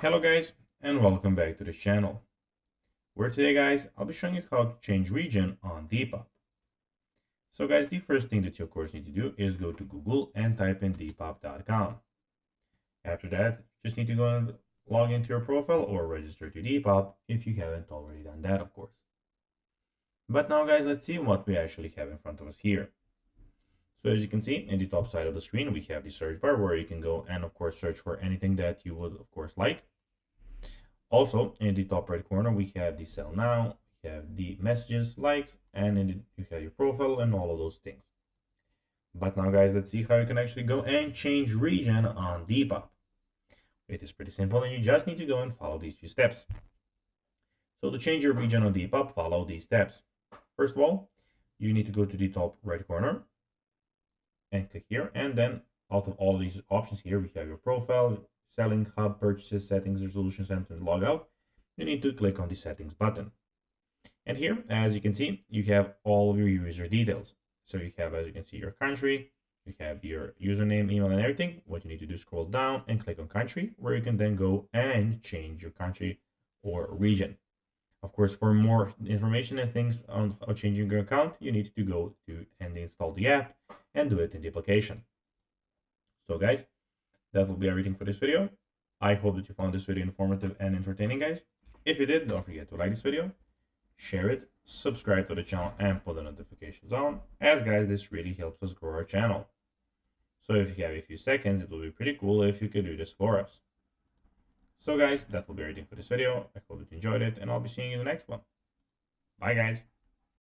Hello guys, and welcome back to the channel, where today guys I'll be showing you how to change region on Depop. So guys, the first thing that you of course need to do is go to Google and type in depop.com. After that, you just need to go and log into your profile or register to Depop if you haven't already done that, of course. But now guys, let's see what we actually have in front of us here. So as you can see in the top side of the screen, we have the search bar where you can go and of course search for anything that you would of course like. Also, in the top right corner, we have the sell now, we have the messages, likes, and you have your profile and all of those things. But now, guys, let's see how you can actually go and change region on Depop. It is pretty simple, and you just need to go and follow these few steps. So to change your region on Depop, follow these steps. First of all, you need to go to the top right corner and click here, and then out of all of these options here, we have your profile, selling, hub, purchases, settings, resolution center, and logout. You need to click on the settings button. And here, as you can see, you have all of your user details. So you have, as you can see, your country, you have your username, email, and everything. What you need to do is scroll down and click on country, where you can then go and change your country or region. Of course, for more information and things on how changing your account, you need to go to and install the app and do it in the application. So guys, that will be everything for this video. I hope that you found this video informative and entertaining, guys. If you did, don't forget to like this video, share it, subscribe to the channel, and put the notifications on, as guys, this really helps us grow our channel. So if you have a few seconds, it will be pretty cool if you could do this for us. So guys, that will be everything for this video. I hope that you enjoyed it, and I'll be seeing you in the next one. Bye guys.